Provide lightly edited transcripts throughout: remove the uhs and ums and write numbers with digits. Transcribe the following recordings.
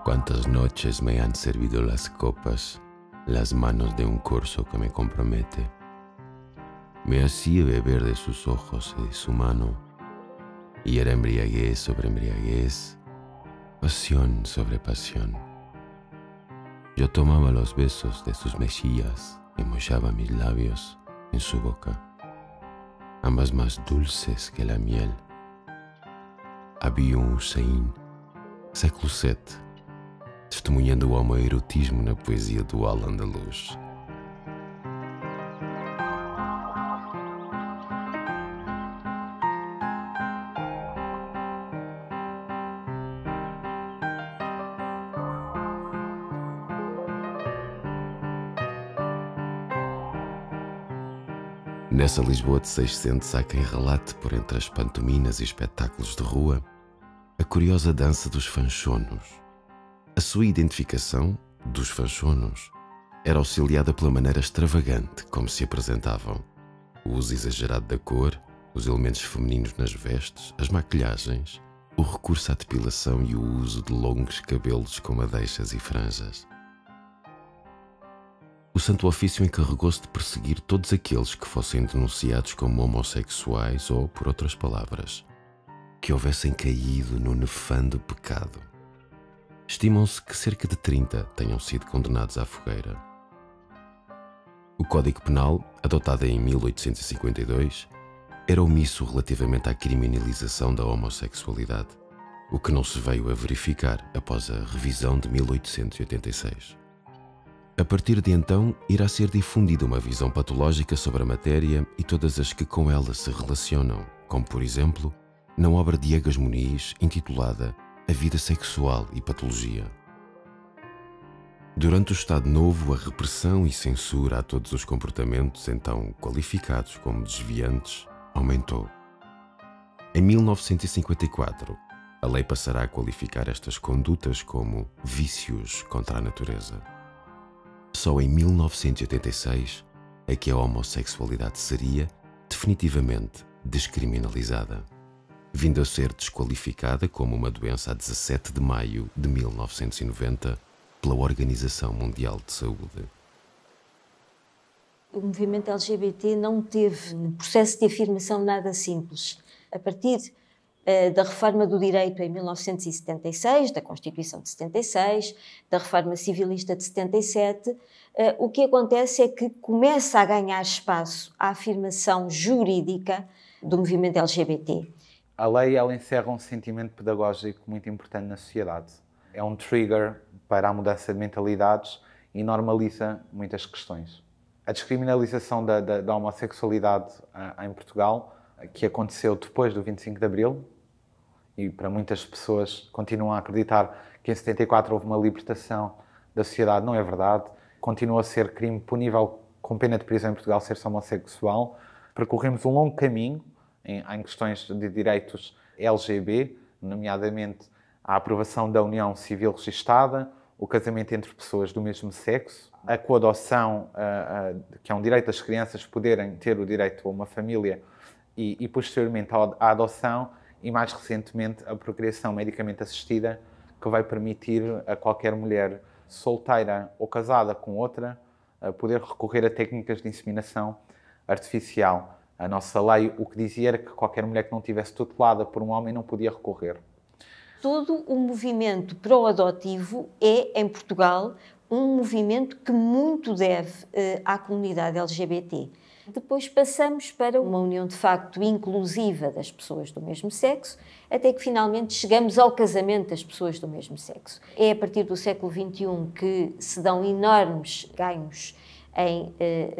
Cuántas noches me han servido las copas, las manos de un corso que me compromete. Me hacía beber de sus ojos y de su mano, y era embriaguez sobre embriaguez, pasión sobre pasión. Yo tomaba los besos de sus mejillas y mollaba mis labios en su boca, ambas más dulces que la miel. Abion Hussein, século VII, testemunhando o homoerotismo na poesia do Al-Andalus. Nessa Lisboa de 600 há quem relate, por entre as pantominas e espetáculos de rua, a curiosa dança dos fanchonos. A sua identificação, dos fanchonos, era auxiliada pela maneira extravagante como se apresentavam. O uso exagerado da cor, os elementos femininos nas vestes, as maquilhagens, o recurso à depilação e o uso de longos cabelos com madeixas e franjas. O Santo Ofício encarregou-se de perseguir todos aqueles que fossem denunciados como homossexuais ou, por outras palavras, que houvessem caído no nefando pecado. Estimam-se que cerca de 30 tenham sido condenados à fogueira. O Código Penal, adotado em 1852, era omisso relativamente à criminalização da homossexualidade, o que não se veio a verificar após a revisão de 1886. A partir de então, irá ser difundida uma visão patológica sobre a matéria e todas as que com ela se relacionam, como, por exemplo, na obra de Egas Muniz, intitulada A Vida Sexual e Patologia. Durante o Estado Novo, a repressão e censura a todos os comportamentos, então qualificados como desviantes, aumentou. Em 1954, a lei passará a qualificar estas condutas como vícios contra a natureza. Só em 1986 é que a homossexualidade seria definitivamente descriminalizada, vindo a ser desqualificada como uma doença a 17 de maio de 1990 pela Organização Mundial de Saúde. O movimento LGBT não teve um processo de afirmação nada simples. A partir da reforma do direito em 1976, da Constituição de 76, da reforma civilista de 77, o que acontece é que começa a ganhar espaço a afirmação jurídica do movimento LGBT. A lei, ela encerra um sentimento pedagógico muito importante na sociedade. É um trigger para a mudança de mentalidades e normaliza muitas questões. A descriminalização da homossexualidade em Portugal, que aconteceu depois do 25 de Abril, e para muitas pessoas continuam a acreditar que em 74 houve uma libertação da sociedade, não é verdade. Continua a ser crime punível com pena de prisão em Portugal ser-se homossexual. Percorremos um longo caminho em questões de direitos LGB, nomeadamente a aprovação da união civil registada, o casamento entre pessoas do mesmo sexo, a coadoção, que é um direito das crianças poderem ter o direito a uma família, e posteriormente a adoção, e mais recentemente a procriação medicamente assistida, que vai permitir a qualquer mulher solteira ou casada com outra poder recorrer a técnicas de inseminação artificial. A nossa lei o que dizia era que qualquer mulher que não tivesse tutelada por um homem não podia recorrer. Todo o movimento pró-adotivo é, em Portugal, um movimento que muito deve à comunidade LGBT. Depois passamos para uma união de facto inclusiva das pessoas do mesmo sexo, até que finalmente chegamos ao casamento das pessoas do mesmo sexo. É a partir do século XXI que se dão enormes ganhos em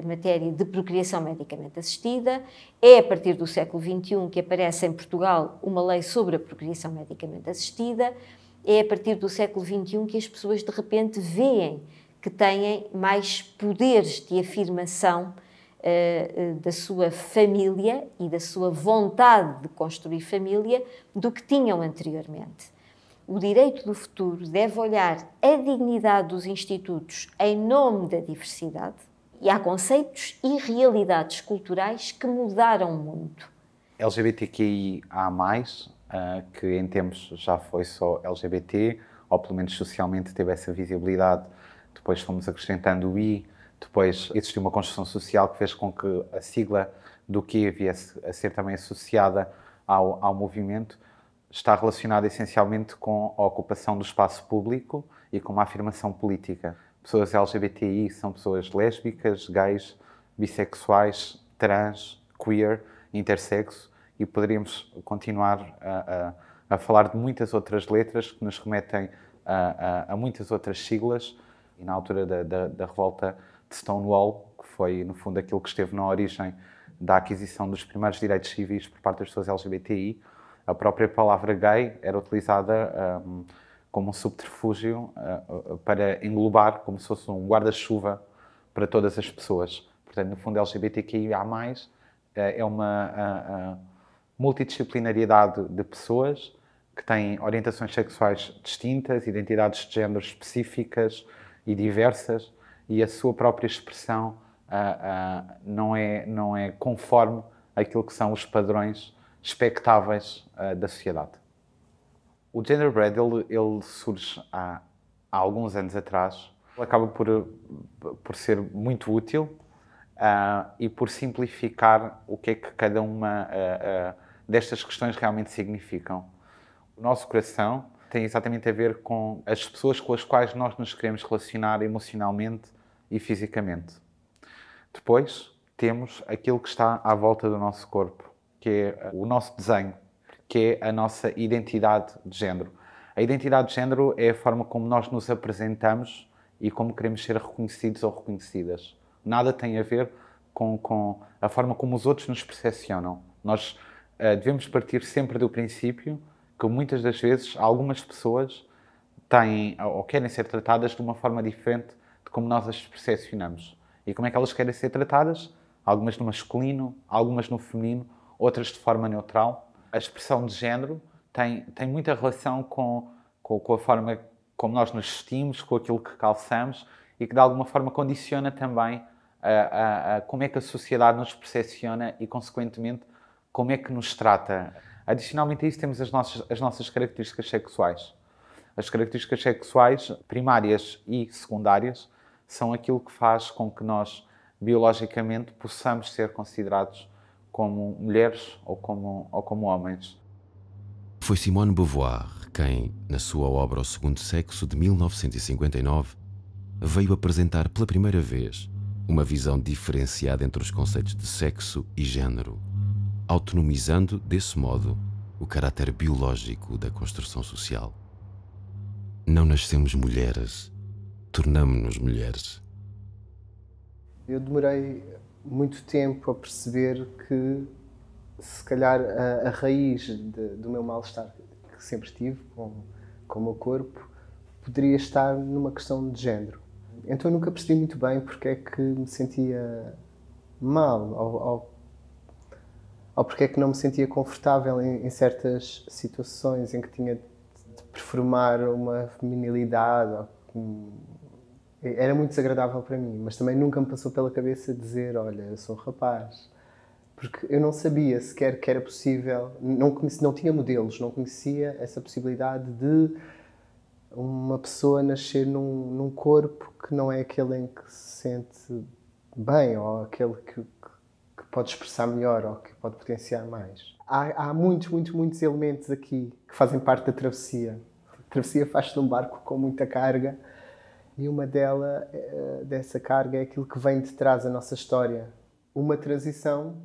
matéria de procriação medicamente assistida. É a partir do século XXI que aparece em Portugal uma lei sobre a procriação medicamente assistida. É a partir do século XXI que as pessoas de repente veem que têm mais poderes de afirmação da sua família e da sua vontade de construir família do que tinham anteriormente. O direito do futuro deve olhar a dignidade dos institutos em nome da diversidade, e há conceitos e realidades culturais que mudaram muito. LGBTQIA+, que em tempos já foi só LGBT, ou pelo menos socialmente teve essa visibilidade. Depois fomos acrescentando o I, depois existiu uma construção social que fez com que a sigla do Q viesse a ser também associada ao movimento. Está relacionada essencialmente com a ocupação do espaço público e com uma afirmação política. Pessoas LGBTI são pessoas lésbicas, gays, bissexuais, trans, queer, intersexo, e poderíamos continuar a falar de muitas outras letras que nos remetem a muitas outras siglas. E na altura da revolta de Stonewall, que foi, no fundo, aquilo que esteve na origem da aquisição dos primeiros direitos civis por parte das pessoas LGBTI, a própria palavra gay era utilizada como um subterfúgio para englobar, como se fosse um guarda-chuva para todas as pessoas. Portanto, no fundo, LGBTQIA+, é uma multidisciplinariedade de pessoas que têm orientações sexuais distintas, identidades de género específicas e diversas, e a sua própria expressão não é conforme aquilo que são os padrões expectáveis da sociedade. O Genderbread ele surge há alguns anos atrás. Ele acaba por ser muito útil e por simplificar o que é que cada uma destas questões realmente significam. O nosso coração tem exatamente a ver com as pessoas com as quais nós nos queremos relacionar emocionalmente e fisicamente. Depois temos aquilo que está à volta do nosso corpo, que é o nosso desenho, que é a nossa identidade de género. A identidade de género é a forma como nós nos apresentamos e como queremos ser reconhecidos ou reconhecidas. Nada tem a ver com a forma como os outros nos percepcionam. Nós devemos partir sempre do princípio que muitas das vezes algumas pessoas têm ou querem ser tratadas de uma forma diferente de como nós as percepcionamos. E como é que elas querem ser tratadas? Algumas no masculino, algumas no feminino, outras de forma neutral. A expressão de género tem muita relação com a forma como nós nos vestimos, com aquilo que calçamos e que de alguma forma condiciona também como é que a sociedade nos percepciona e, consequentemente, como é que nos trata. Adicionalmente a isso, temos as nossas características sexuais. As características sexuais primárias e secundárias são aquilo que faz com que nós, biologicamente, possamos ser considerados como mulheres ou como homens. Foi Simone de Beauvoir quem, na sua obra O Segundo Sexo, de 1959, veio apresentar pela primeira vez uma visão diferenciada entre os conceitos de sexo e género, autonomizando, desse modo, o caráter biológico da construção social. Não nascemos mulheres, tornamo-nos mulheres. Eu demorei muito tempo a perceber que, se calhar, a raiz do meu mal-estar que sempre tive com o meu corpo poderia estar numa questão de género. Então eu nunca percebi muito bem porque é que me sentia mal ou porque é que não me sentia confortável em certas situações em que tinha de performar uma feminilidade. Era muito desagradável para mim, mas também nunca me passou pela cabeça dizer, olha, eu sou um rapaz. Porque eu não sabia sequer que era possível, não tinha modelos, não conhecia essa possibilidade de uma pessoa nascer num corpo que não é aquele em que se sente bem, ou aquele que pode expressar melhor, ou que pode potenciar mais. Há muitos elementos aqui que fazem parte da travessia. A travessia faz-se num barco com muita carga, e uma dessa carga é aquilo que vem de trás da nossa história. Uma transição,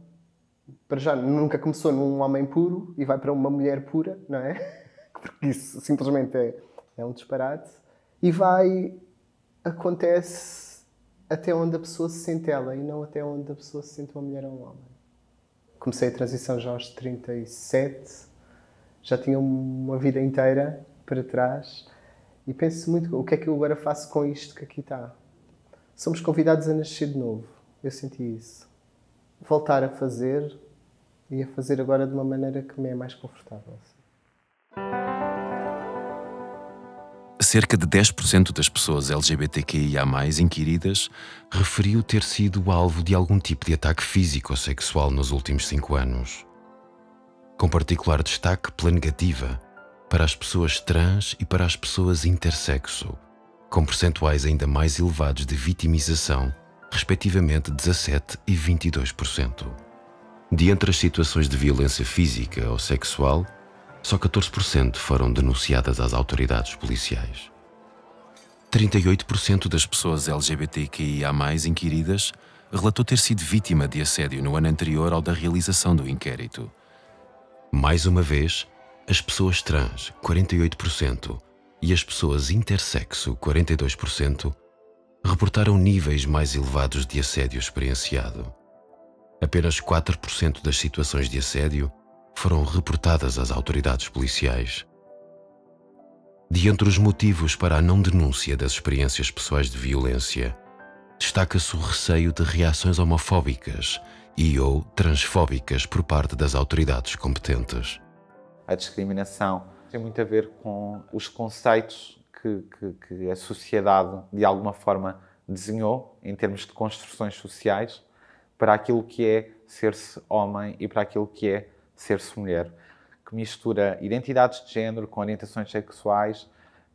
para já, nunca começou num homem puro e vai para uma mulher pura, não é? Porque isso simplesmente é um disparate. E acontece até onde a pessoa se sente ela e não até onde a pessoa se sente uma mulher ou um homem. Comecei a transição já aos 37, já tinha uma vida inteira para trás. E penso muito, o que é que eu agora faço com isto que aqui está? Somos convidados a nascer de novo. Eu senti isso. Voltar a fazer e a fazer agora de uma maneira que me é mais confortável. Cerca de 10% das pessoas LGBTQIA+, inquiridas, referiu ter sido alvo de algum tipo de ataque físico ou sexual nos últimos 5 anos. Com particular destaque pela negativa, para as pessoas trans e para as pessoas intersexo, com percentuais ainda mais elevados de vitimização, respectivamente 17% e 22%. De entre as situações de violência física ou sexual, só 14% foram denunciadas às autoridades policiais. 38% das pessoas LGBTQIA+ inquiridas relatou ter sido vítima de assédio no ano anterior ao da realização do inquérito. Mais uma vez, as pessoas trans, 48%, e as pessoas intersexo, 42%, reportaram níveis mais elevados de assédio experienciado. Apenas 4% das situações de assédio foram reportadas às autoridades policiais. De entre os motivos para a não denúncia das experiências pessoais de violência, destaca-se o receio de reações homofóbicas e/ou transfóbicas por parte das autoridades competentes. A discriminação tem muito a ver com os conceitos que a sociedade, de alguma forma, desenhou em termos de construções sociais para aquilo que é ser-se homem e para aquilo que é ser-se mulher, que mistura identidades de género com orientações sexuais,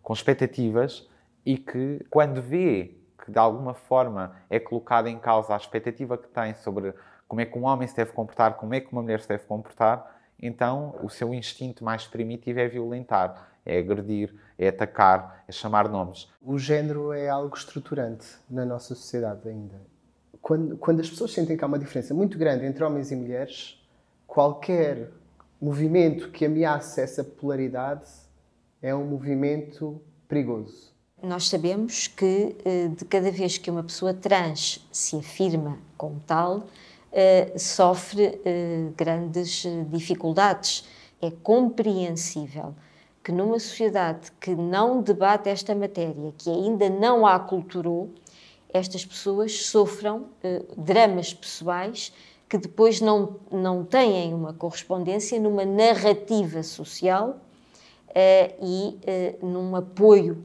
com expectativas e que, quando vê que de alguma forma é colocada em causa a expectativa que tem sobre como é que um homem se deve comportar, como é que uma mulher se deve comportar, então o seu instinto mais primitivo é violentar, é agredir, é atacar, é chamar nomes. O género é algo estruturante na nossa sociedade ainda. Quando as pessoas sentem que há uma diferença muito grande entre homens e mulheres, qualquer movimento que ameace essa polaridade é um movimento perigoso. Nós sabemos que de cada vez que uma pessoa trans se afirma como tal, sofre grandes dificuldades. É compreensível que numa sociedade que não debate esta matéria, que ainda não a aculturou, estas pessoas sofram dramas pessoais que depois não têm uma correspondência numa narrativa social e num apoio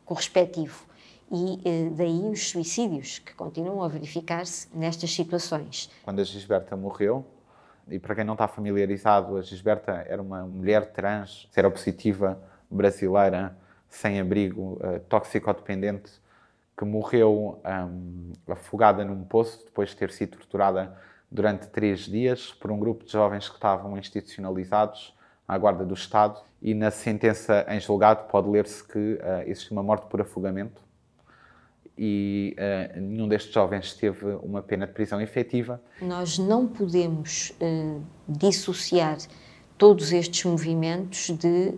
correspectivo. E daí os suicídios que continuam a verificar-se nestas situações. Quando a Gisberta morreu, e para quem não está familiarizado, a Gisberta era uma mulher trans, seropositiva, brasileira, sem abrigo, toxicodependente, que morreu afogada num poço depois de ter sido torturada durante 3 dias por um grupo de jovens que estavam institucionalizados à guarda do Estado. E na sentença em julgado pode ler-se que existe uma morte por afogamento e nenhum destes jovens teve uma pena de prisão efetiva. Nós não podemos dissociar todos estes movimentos de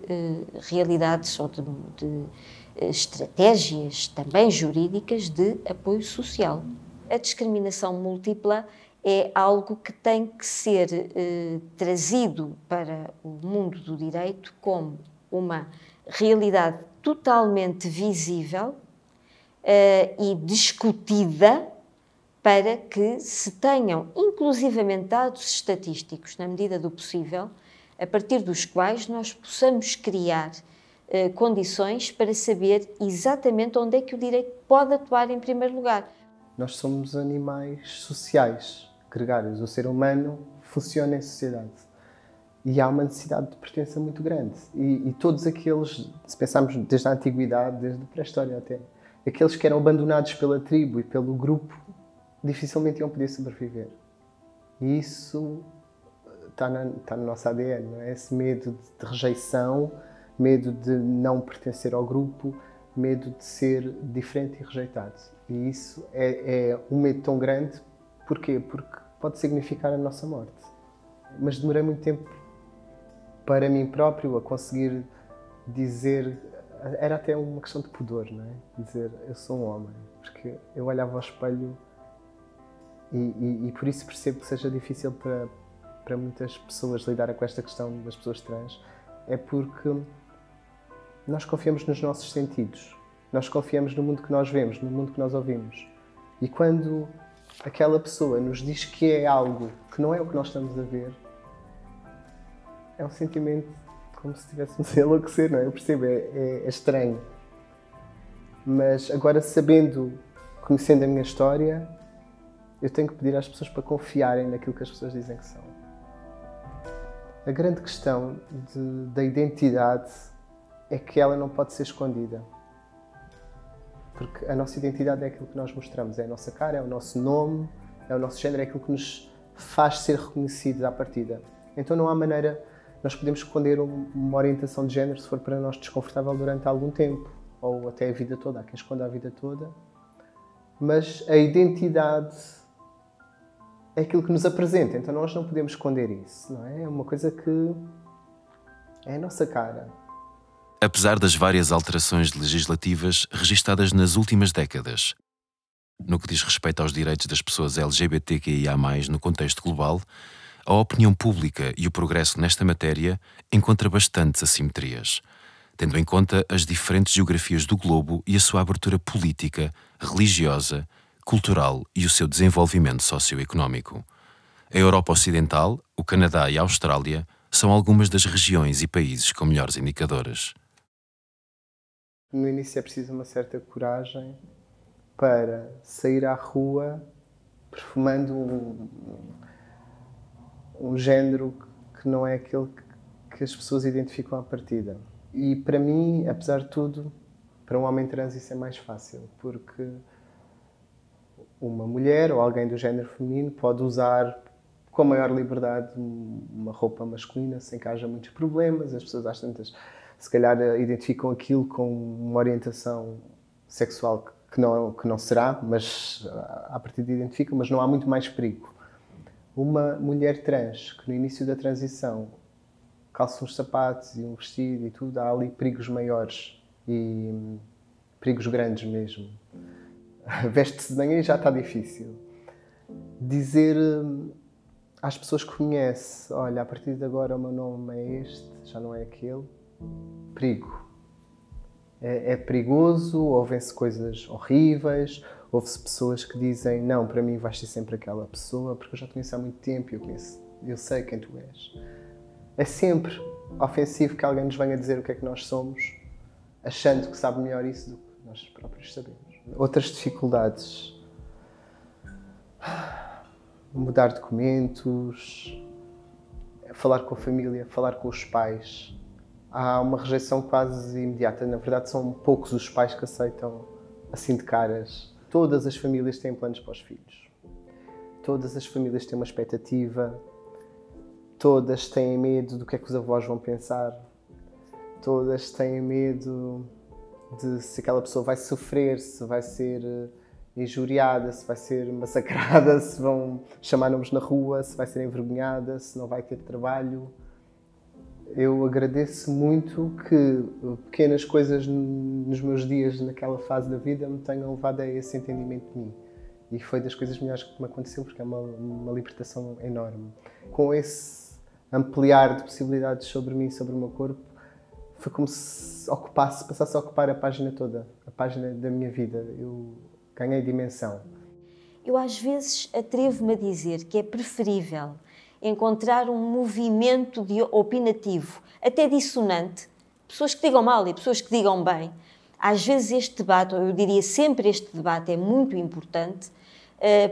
realidades ou de estratégias também jurídicas de apoio social. A discriminação múltipla é algo que tem que ser trazido para o mundo do direito como uma realidade totalmente visível e discutida para que se tenham inclusivamente dados estatísticos, na medida do possível, a partir dos quais nós possamos criar condições para saber exatamente onde é que o direito pode atuar em primeiro lugar. Nós somos animais sociais, gregários. O ser humano funciona em sociedade. E há uma necessidade de pertença muito grande. E todos aqueles, se pensarmos desde a antiguidade, desde a pré-história até, aqueles que eram abandonados pela tribo e pelo grupo, dificilmente iam poder sobreviver. E isso está no nosso ADN, não é? Esse medo de rejeição, medo de não pertencer ao grupo, medo de ser diferente e rejeitado. E isso é um medo tão grande. Porquê? Porque pode significar a nossa morte. Mas demorei muito tempo para mim próprio a conseguir dizer... Era até uma questão de pudor, não é? Dizer, eu sou um homem. Porque eu olhava ao espelho e por isso percebo que seja difícil para muitas pessoas lidar com esta questão das pessoas trans. É porque nós confiamos nos nossos sentidos. Nós confiamos no mundo que nós vemos, no mundo que nós ouvimos. E quando aquela pessoa nos diz que é algo que não é o que nós estamos a ver, é um sentimento como se estivéssemos a enlouquecer, não é? Eu percebo, é estranho. Mas agora, sabendo, conhecendo a minha história, eu tenho que pedir às pessoas para confiarem naquilo que as pessoas dizem que são. A grande questão da identidade é que ela não pode ser escondida. Porque a nossa identidade é aquilo que nós mostramos, é a nossa cara, é o nosso nome, é o nosso género, é aquilo que nos faz ser reconhecidos à partida. Então não há maneira, nós podemos esconder uma orientação de género se for para nós desconfortável durante algum tempo, ou até a vida toda, há quem esconda a vida toda, mas a identidade é aquilo que nos apresenta, então nós não podemos esconder isso, não é? É uma coisa que é a nossa cara. Apesar das várias alterações legislativas registadas nas últimas décadas, no que diz respeito aos direitos das pessoas LGBTQIA+, no contexto global, a opinião pública e o progresso nesta matéria encontra bastantes assimetrias, tendo em conta as diferentes geografias do globo e a sua abertura política, religiosa, cultural e o seu desenvolvimento socioeconómico. A Europa Ocidental, o Canadá e a Austrália são algumas das regiões e países com melhores indicadores. No início é preciso uma certa coragem para sair à rua perfumando um género que não é aquele que as pessoas identificam à partida. E para mim, apesar de tudo, para um homem trans isso é mais fácil, porque uma mulher ou alguém do género feminino pode usar com a maior liberdade uma roupa masculina sem que haja muitos problemas. As pessoas às tantas se calhar identificam aquilo com uma orientação sexual que não será, mas à partida identificam, mas não há muito mais perigo. Uma mulher trans que no início da transição calça uns sapatos e um vestido e tudo, há ali perigos maiores e perigos grandes mesmo. Veste-se de manhã e já está difícil. Dizer às pessoas que conhece, olha, a partir de agora o meu nome é este, já não é aquele, perigo. É perigoso, ouvem-se coisas horríveis, ouve-se pessoas que dizem, não, para mim vais ser sempre aquela pessoa, porque eu já te conheço há muito tempo e eu sei quem tu és. É sempre ofensivo que alguém nos venha dizer o que é que nós somos, achando que sabe melhor isso do que nós próprios sabemos. Outras dificuldades, mudar documentos, falar com a família, falar com os pais. Há uma rejeição quase imediata. Na verdade, são poucos os pais que aceitam assim de caras. Todas as famílias têm planos para os filhos. Todas as famílias têm uma expectativa. Todas têm medo do que é que os avós vão pensar. Todas têm medo de se aquela pessoa vai sofrer, se vai ser injuriada, se vai ser massacrada, se vão chamar nomes na rua, se vai ser envergonhada, se não vai ter trabalho. Eu agradeço muito que pequenas coisas nos meus dias, naquela fase da vida, me tenham levado a esse entendimento de mim. E foi das coisas melhores que me aconteceu, porque é uma libertação enorme. Com esse ampliar de possibilidades sobre mim, sobre o meu corpo, foi como se passasse a ocupar a página toda, a página da minha vida. Eu ganhei dimensão. Eu às vezes atrevo-me a dizer que é preferível encontrar um movimento opinativo, até dissonante, pessoas que digam mal e pessoas que digam bem. Às vezes este debate, ou eu diria sempre este debate, é muito importante,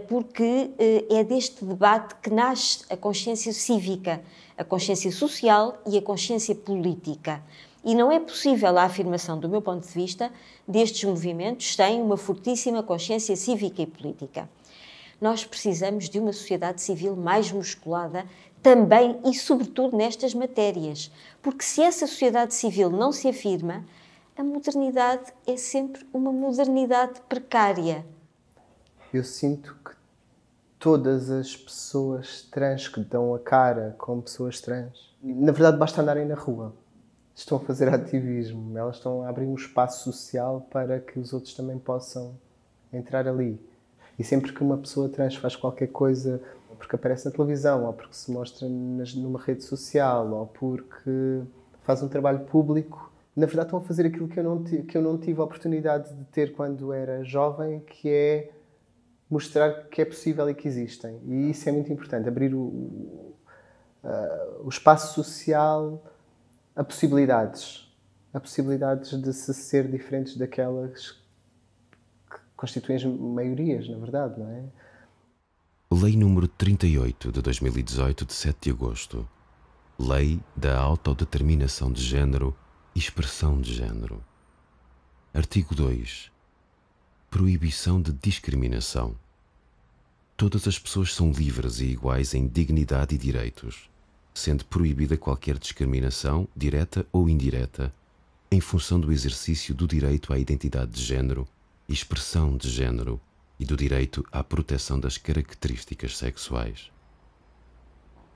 porque é deste debate que nasce a consciência cívica, a consciência social e a consciência política. E não é possível a afirmação, do meu ponto de vista, destes movimentos sem uma fortíssima consciência cívica e política. Nós precisamos de uma sociedade civil mais musculada também e sobretudo nestas matérias, porque se essa sociedade civil não se afirma, a modernidade é sempre uma modernidade precária. Eu sinto que todas as pessoas trans que dão a cara como pessoas trans, na verdade basta andarem na rua. Estão a fazer ativismo, elas estão a abrir um espaço social para que os outros também possam entrar ali. E sempre que uma pessoa trans faz qualquer coisa, ou porque aparece na televisão, ou porque se mostra numa rede social, ou porque faz um trabalho público, na verdade estão a fazer aquilo que eu não tive a oportunidade de ter quando era jovem, que é mostrar que é possível e que existem. E isso é muito importante, abrir o espaço social a possibilidades de se ser diferentes daquelas que constituem as maiorias, na verdade, não é? Lei número 38 de 2018, de 7 de agosto. Lei da autodeterminação de género e expressão de género. Artigo 2. Proibição de discriminação. Todas as pessoas são livres e iguais em dignidade e direitos, sendo proibida qualquer discriminação, direta ou indireta, em função do exercício do direito à identidade de género e expressão de género e do direito à proteção das características sexuais.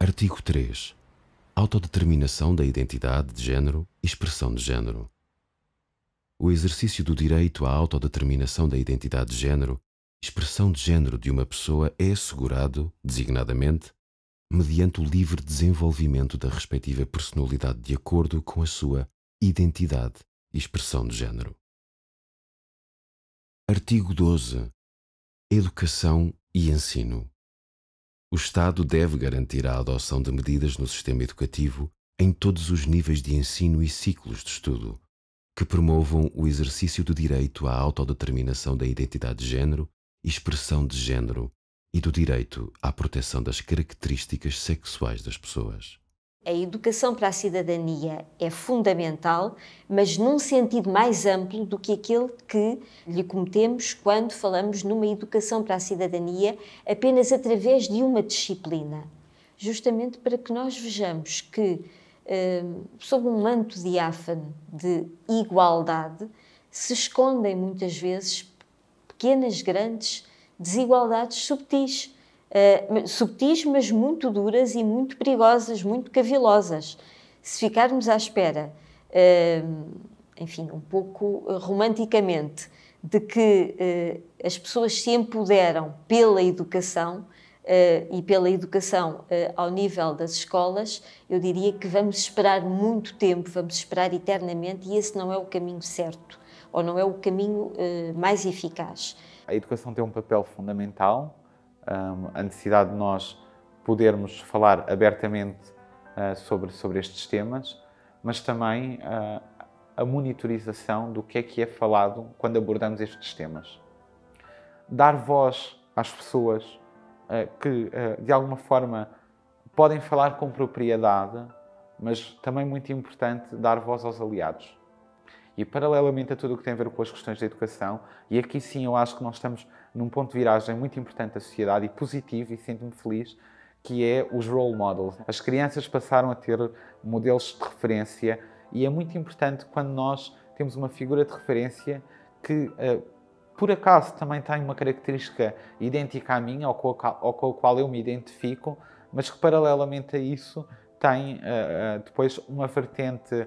Artigo 3. Autodeterminação da identidade de género e expressão de género. O exercício do direito à autodeterminação da identidade de género e expressão de género de uma pessoa é assegurado, designadamente, mediante o livre desenvolvimento da respectiva personalidade de acordo com a sua identidade e expressão de género. Artigo 12. Educação e ensino. O Estado deve garantir a adoção de medidas no sistema educativo em todos os níveis de ensino e ciclos de estudo, que promovam o exercício do direito à autodeterminação da identidade de género e expressão de género e do direito à proteção das características sexuais das pessoas. A educação para a cidadania é fundamental, mas num sentido mais amplo do que aquele que lhe cometemos quando falamos numa educação para a cidadania apenas através de uma disciplina. Justamente para que nós vejamos que, sob um manto diáfano de igualdade, se escondem muitas vezes pequenas, grandes desigualdades subtis. Subtis, mas muito duras e muito perigosas, muito cavilosas. Se ficarmos à espera, enfim, um pouco romanticamente, de que as pessoas se empoderam pela educação e pela educação ao nível das escolas, eu diria que vamos esperar muito tempo, vamos esperar eternamente, e esse não é o caminho certo, ou não é o caminho mais eficaz. A educação tem um papel fundamental. A necessidade de nós podermos falar abertamente sobre estes temas, mas também a monitorização do que é falado quando abordamos estes temas. Dar voz às pessoas que, de alguma forma, podem falar com propriedade, mas também muito importante dar voz aos aliados. E, paralelamente a tudo o que tem a ver com as questões da educação, e aqui sim eu acho que nós estamos num ponto de viragem muito importante da sociedade e positivo, e sinto-me feliz, que é os role models. As crianças passaram a ter modelos de referência, e é muito importante quando nós temos uma figura de referência que, por acaso, também tem uma característica idêntica à minha, ou com a qual eu me identifico, mas que, paralelamente a isso, tem depois uma vertente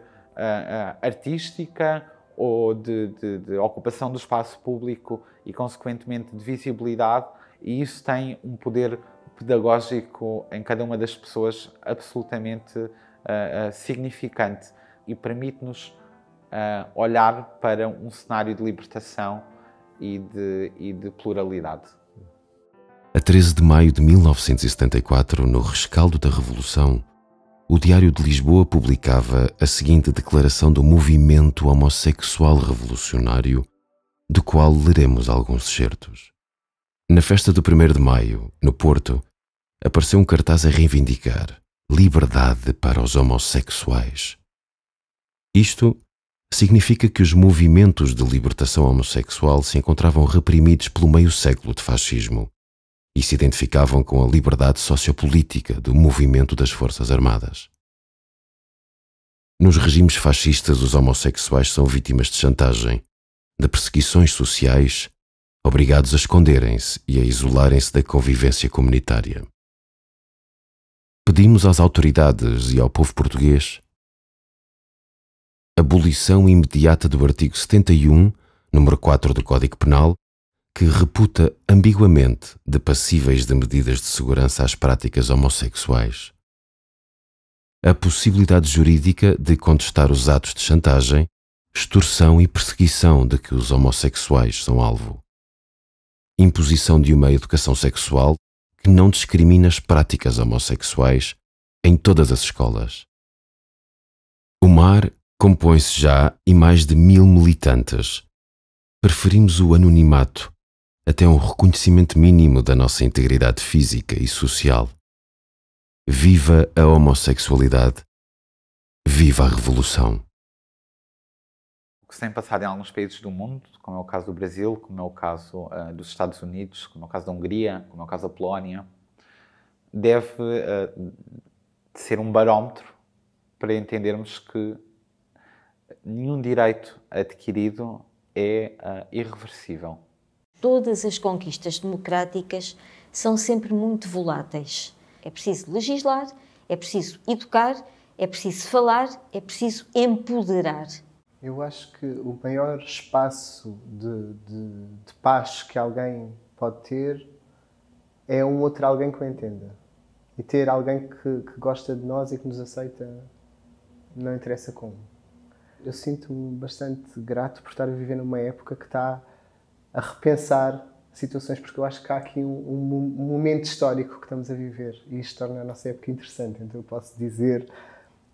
artística ou de ocupação do espaço público e, consequentemente, de visibilidade, e isso tem um poder pedagógico em cada uma das pessoas absolutamente significante e permite-nos olhar para um cenário de libertação e de pluralidade. A 13 de maio de 1974, no rescaldo da Revolução, o Diário de Lisboa publicava a seguinte declaração do movimento homossexual revolucionário, do qual leremos alguns excertos. Na festa do 1º de maio, no Porto, apareceu um cartaz a reivindicar liberdade para os homossexuais. Isto significa que os movimentos de libertação homossexual se encontravam reprimidos pelo meio século de fascismo e se identificavam com a liberdade sociopolítica do movimento das Forças Armadas. Nos regimes fascistas, os homossexuais são vítimas de chantagem, de perseguições sociais, obrigados a esconderem-se e a isolarem-se da convivência comunitária. Pedimos às autoridades e ao povo português abolição imediata do artigo 71, número 4 do Código Penal, que reputa ambiguamente de passíveis de medidas de segurança às práticas homossexuais. A possibilidade jurídica de contestar os atos de chantagem, extorsão e perseguição de que os homossexuais são alvo. Imposição de uma educação sexual que não discrimina as práticas homossexuais em todas as escolas. O MAR compõe-se já em mais de 1000 militantes. Preferimos o anonimato até um reconhecimento mínimo da nossa integridade física e social. Viva a homossexualidade! Viva a revolução! O que se tem passado em alguns países do mundo, como é o caso do Brasil, como é o caso dos Estados Unidos, como é o caso da Hungria, como é o caso da Polónia, deve ser um barómetro para entendermos que nenhum direito adquirido é irreversível. Todas as conquistas democráticas são sempre muito voláteis. É preciso legislar, é preciso educar, é preciso falar, é preciso empoderar. Eu acho que o maior espaço de paz que alguém pode ter é um outro alguém que o entenda. E ter alguém que gosta de nós e que nos aceita, não interessa como. Eu sinto-me bastante grato por estar a viver numa época que está a repensar situações, porque eu acho que há aqui um momento histórico que estamos a viver e isto torna a nossa época interessante. Então eu posso dizer,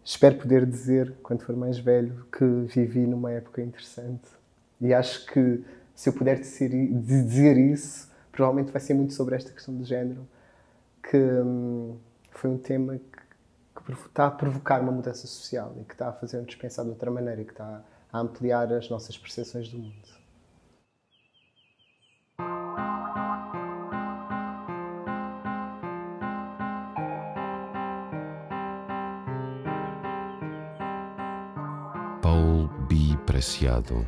espero poder dizer, quando for mais velho, que vivi numa época interessante. E acho que se eu puder dizer isso, provavelmente vai ser muito sobre esta questão do género, que foi um tema que está a provocar uma mudança social e que está a fazer-nos pensar de outra maneira e que está a ampliar as nossas percepções do mundo. Paul B. Preciado.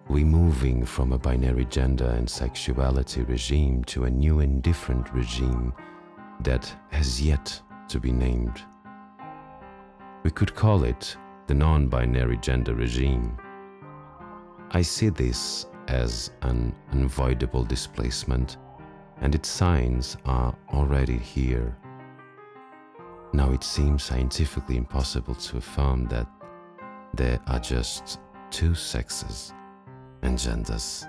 We're moving from a binary gender and sexuality regime to a new and different regime that has yet to be named. We could call it the non-binary gender regime. I see this as an unavoidable displacement, and its signs are already here. Now it seems scientifically impossible to affirm that there are just two sexes and genders.